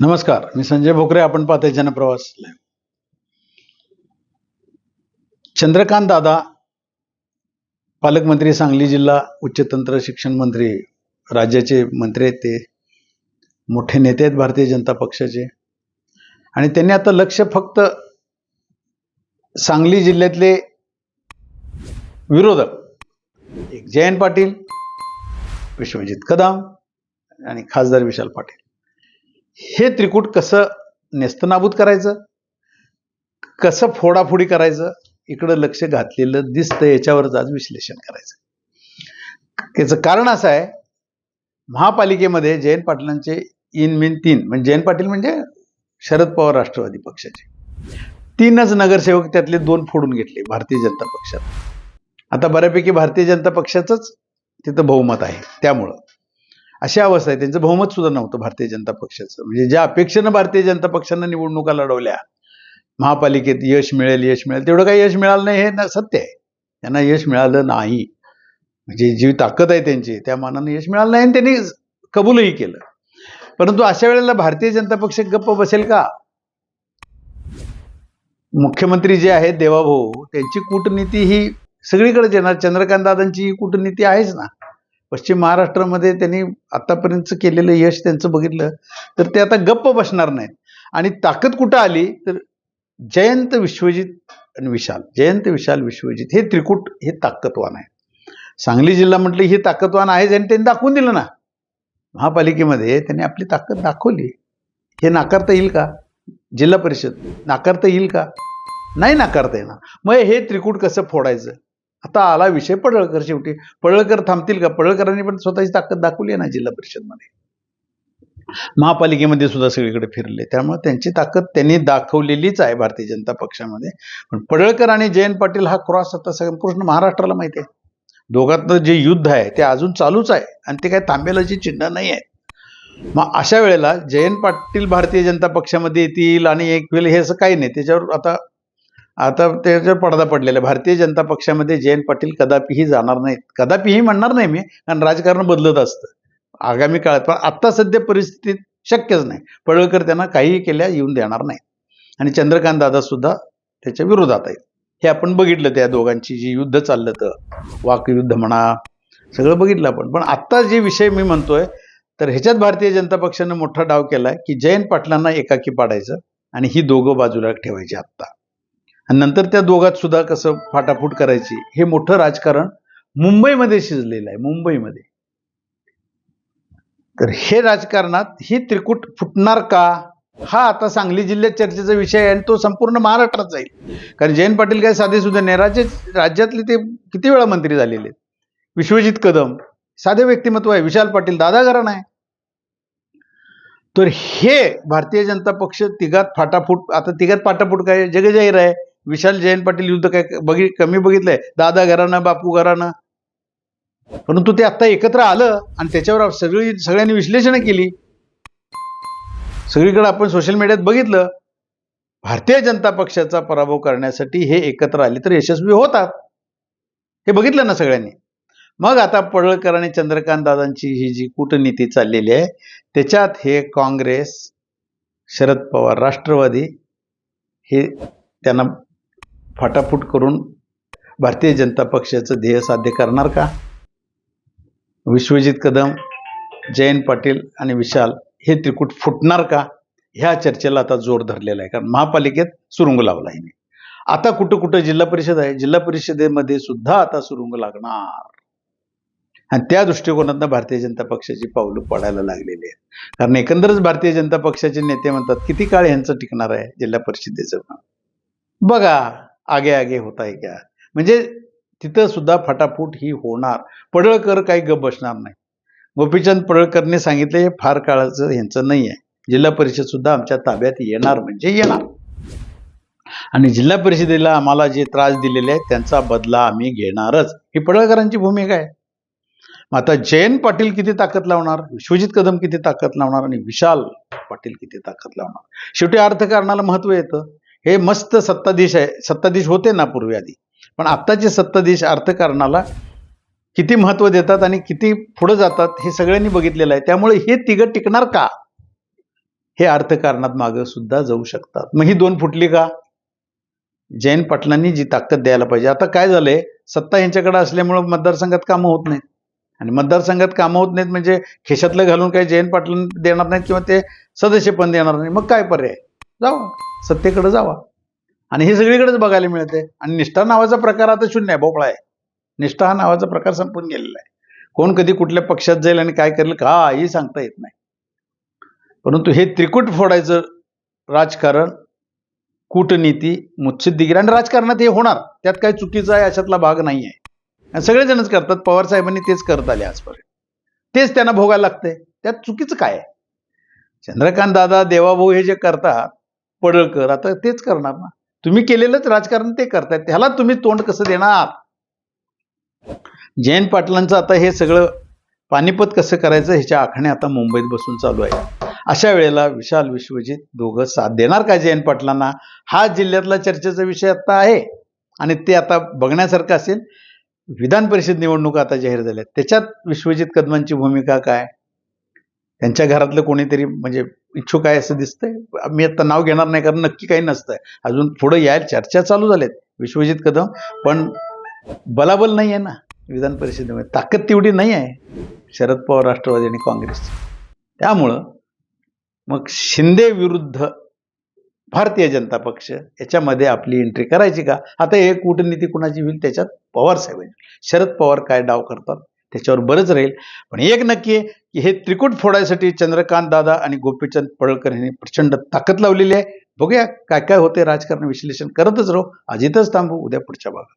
नमस्कार, मी संजय भोकरे. आपण पाहताय जनप्रवास लाईव्ह. चंद्रकांत दादा, पालकमंत्री, सांगली जिल्हा, उच्च तंत्र शिक्षण मंत्री, राज्याचे मंत्री आहेत. ते मोठे नेते आहेत भारतीय जनता पक्षाचे. आणि त्यांनी आता लक्ष फक्त सांगली जिल्ह्यातले विरोधक, एक जयंत पाटील, विश्वजित कदम आणि खासदार विशाल पाटील, हे त्रिकूट कसं नेस्तनाबूत करायचं, कसं फोडाफोडी करायचं, इकडं लक्ष घातलेलं दिसतं. याच्यावरच आज विश्लेषण करायचं. त्याचं कारण असं आहे, महापालिकेमध्ये जयंत पाटलांचे इन 3 म्हणजे जयंत पाटील म्हणजे शरद पवार राष्ट्रवादी पक्षाचे 3च नगरसेवक, त्यातले 2 फोडून घेतले भारतीय जनता पक्षात. आता बऱ्यापैकी भारतीय जनता पक्षाचंच तिथं बहुमत आहे. त्यामुळं अशा अवस्था आहे. त्यांचं बहुमत सुद्धा नव्हतं भारतीय जनता पक्षाचं. म्हणजे ज्या अपेक्षेनं भारतीय जनता पक्षानं निवडणुका लढवल्या, महापालिकेत यश मिळेल तेवढं काही यश मिळालं नाही, हे सत्य आहे. त्यांना यश मिळालं नाही. म्हणजे जी ताकद आहे त्यांची त्या मानानं यश मिळालं नाही आणि त्यांनी कबूलही केलं. परंतु अशा वेळेला भारतीय जनता पक्ष गप्प बसेल का? मुख्यमंत्री जे आहेत देवाभाऊ, त्यांची कूटनीती ही सगळीकडे येणार. चंद्रकांत दादांची ही कूटनीती आहेच ना. पश्चिम महाराष्ट्रामध्ये त्यांनी आतापर्यंत केलेलं यश त्यांचं बघितलं तर ते आता गप्प बसणार नाहीत. आणि ताकद कुठं आली तर जयंत, विश्वजित आणि विशाल. जयंत, विशाल, विश्वजित हे त्रिकूट हे ताकदवान आहे. सांगली जिल्हा म्हटलं ही ताकदवान आहे आणि त्यांनी दाखवून दिलं ना. महापालिकेमध्ये त्यांनी आपली ताकद दाखवली. हे नाकारता येईल का? जिल्हा परिषद नाकारता येईल का? नाही नाकारता येणार. मग हे त्रिकूट कसं फोडायचं? आता आला विषय पडळकर. शेवटी पडळकर थांबतील का? पडळकरांनी पण स्वतःची ताकद दाखवली आहे ना जिल्हा परिषदमध्ये. महापालिकेमध्ये सुद्धा सगळीकडे फिरले. त्यामुळे त्यांची ताकद त्यांनी दाखवलेलीच आहे भारतीय जनता पक्षामध्ये. पण पडळकर आणि जयंत पाटील हा क्रॉस आता संपूर्ण महाराष्ट्राला माहिती आहे. दोघांचं जे युद्ध आहे ते अजून चालूच आहे आणि ते काय थांबेलाची चिन्ह नाही आहे. मग अशा वेळेला जयंत पाटील भारतीय जनता पक्षामध्ये येतील आणि एक वेळ हे असं काही नाही. त्याच्यावर आता त्याच्यावर पडदा पडलेला आहे. भारतीय जनता पक्षामध्ये जयंत पाटील कदापिही जाणार नाहीत. कदापिही म्हणणार नाही मी, कारण राजकारण बदलत असतं आगामी काळात. पण आत्ता सध्या परिस्थितीत शक्यच नाही. पडळकर त्यांना काहीही केल्या येऊन देणार नाही. आणि चंद्रकांत दादा सुद्धा त्याच्या विरोधात आहेत. हे आपण बघितलं. त्या दोघांची जी युद्ध चाललं तर वाकयुद्ध म्हणा, सगळं बघितलं आपण. पण आत्ता जे विषय मी म्हणतोय तर ह्याच्यात भारतीय जनता पक्षानं मोठा डाव केलाय की जयंत पाटलांना एकाकी पाडायचं आणि ही दोघं बाजूला ठेवायची आत्ता. आणि नंतर त्या दोघात सुद्धा कसं फाटाफूट करायची, हे मोठं राजकारण मुंबईमध्ये शिजलेलं आहे. मुंबईमध्ये तर हे राजकारणात ही त्रिकूट फुटणार का? हा आता सांगली जिल्ह्यात चर्चेचा विषय आहे आणि तो संपूर्ण महाराष्ट्रात जाईल. कारण जयंत पाटील काय साधे सुद्धा नाही. राज्यातले ते किती वेळा मंत्री झालेले आहेत. विश्वजित कदम साधे व्यक्तिमत्व आहे. विशाल पाटील दादा घराणं आहे. तर हे भारतीय जनता पक्ष तिघात फाटाफूट, आता तिघात फाटाफूट काय जगजाहीर आहे. विशाल जयंत पाटील युद्ध काय कमी बघितलंय? दादा घराणं, बापू घराणं. परंतु ते आता एकत्र आलं आणि त्याच्यावर सगळ्यांनी विश्लेषण केली. सगळीकडे आपण सोशल मीडियात बघितलं. भारतीय जनता पक्षाचा पराभव करण्यासाठी हे एकत्र आले तर यशस्वी होतात, हे बघितलं ना सगळ्यांनी. मग आता पडळकर आणि चंद्रकांत दादांची ही जी कूटनीती चाललेली आहे त्याच्यात हे काँग्रेस, शरद पवार, राष्ट्रवादी हे त्यांना फाटाफूट करून भारतीय जनता पक्षाचं ध्येय साध्य करणार का? विश्वजित कदम, जयंत पाटील आणि विशाल हे त्रिकूट फुटणार का? ह्या चर्चेला आता जोर धरलेला आहे. कारण महापालिकेत सुरुंग लावला आहे. आता कुठं कुठं जिल्हा परिषद आहे, जिल्हा परिषदेमध्ये सुद्धा आता सुरुंग लागणार. आणि त्या दृष्टिकोनातून भारतीय जनता पक्षाची पावलं पडायला लागलेली आहेत. कारण एकंदरच भारतीय जनता पक्षाचे नेते म्हणतात किती काळ यांचं टिकणार आहे जिल्हा परिषदेचं. बघा आगे आगे होत आहे क्या. म्हणजे तिथं सुद्धा फटाफूट ही होणार. पडळकर काही गप बसणार नाही. गोपीचंद पडळकरने सांगितलं हे फार काळाचं यांचं नाही आहे. जिल्हा परिषद सुद्धा आमच्या ताब्यात येणार म्हणजे येणार. आणि जिल्हा परिषदेला आम्हाला जे त्रास दिलेले आहेत त्यांचा बदला आम्ही घेणारच, ही पडळकरांची भूमिका आहे. आता जयंत पाटील किती ताकद लावणार, विश्वजित कदम किती ताकद लावणार आणि विशाल पाटील किती ताकद लावणार. शेवटी अर्थकारणाला महत्व येतं. हे मस्त सत्ताधीश आहे. सत्ताधीश होते ना पूर्वी आधी, पण आत्ताचे सत्ताधीश अर्थकारणाला किती महत्व देतात आणि किती पुढे जातात हे सगळ्यांनी बघितलेलं आहे. त्यामुळे हे तिघं टिकणार का हे अर्थकारणात मागं सुद्धा जाऊ शकतात. मग ही दोन फुटली का? जयंत पाटलांनी जी ताकद द्यायला पाहिजे. आता काय झालंय, सत्ता यांच्याकडे असल्यामुळं मतदारसंघात कामं होत नाहीत, आणि मतदारसंघात कामं होत नाहीत म्हणजे खिशातलं घालून काही जयंत पाटील देणार नाहीत किंवा ते सदस्य पण देणार नाही. मग काय पर्याय? जावा सत्तेकडे जावा. आणि हे सगळीकडेच बघायला मिळते. आणि निष्ठा नावाचा प्रकार आता शून्य आहे, भोपळा आहे. निष्ठा हा नावाचा प्रकार संपून गेलेला आहे. कोण कधी कुठल्या पक्षात जाईल आणि काय करेल काही सांगता येत नाही. परंतु हे त्रिकूट फोडायचं राजकारण, कूटनीती, मुत्सद्दीगिरी, आणि राजकारणात हे होणार, त्यात काही चुकीचं आहे अशातला भाग नाही आहे. आणि सगळेजणच करतात. पवार साहेबांनी तेच करत आले आजपर्यंत, तेच त्यांना भोगायला लागतंय. त्यात चुकीचं काय आहे? चंद्रकांत दादा, देवाभाऊ हे जे करतात, पडळकर, आता तेच करणार ना. तुम्ही केलेलंच राजकारण ते करतायत, त्याला तुम्ही तोंड कसं देणार? जयंत पाटलांचं आता हे सगळं पानिपत कसं करायचं ह्याच्या आखण्या आता मुंबईत बसून चालू आहे. अशा वेळेला विशाल, विश्वजित दोघं साथ देणार का जयंत पाटलांना? हा जिल्ह्यातला चर्चेचा विषय आता आहे, आणि ते आता बघण्यासारखं असेल. विधान परिषद निवडणुका आता जाहीर झाल्या, त्याच्यात विश्वजित कदमांची भूमिका काय? त्यांच्या घरातलं कोणीतरी म्हणजे इच्छुक आहे असं दिसतंय. मी आता नाव घेणार नाही, कारण नक्की काही नसतंय. अजून पुढे यायला चर्चा चालू झाल्यात. विश्वजित कदम पण बलाबल नाही आहे ना विधान परिषदेमध्ये, ताकद तेवढी नाही आहे शरद पवार, राष्ट्रवादी आणि काँग्रेसची. त्यामुळं मग शिंदे विरुद्ध भारतीय जनता पक्ष याच्यामध्ये आपली एंट्री करायची का? आता हे कूटनीती कुणाची होईल त्याच्यात पवार साहेबांची, शरद पवार काय डाव करतात त्याच्यावर बरंच राहील. पण एक नक्की आहे की हे त्रिकूट फोडायसाठी चंद्रकांत दादा आणि गोपीचंद पडळकर यांनी प्रचंड ताकद लावलेली आहे. बघूया काय काय होते. राजकारण विश्लेषण करतच राहू. आज इथंच थांबू, उद्या पुढच्या भागात.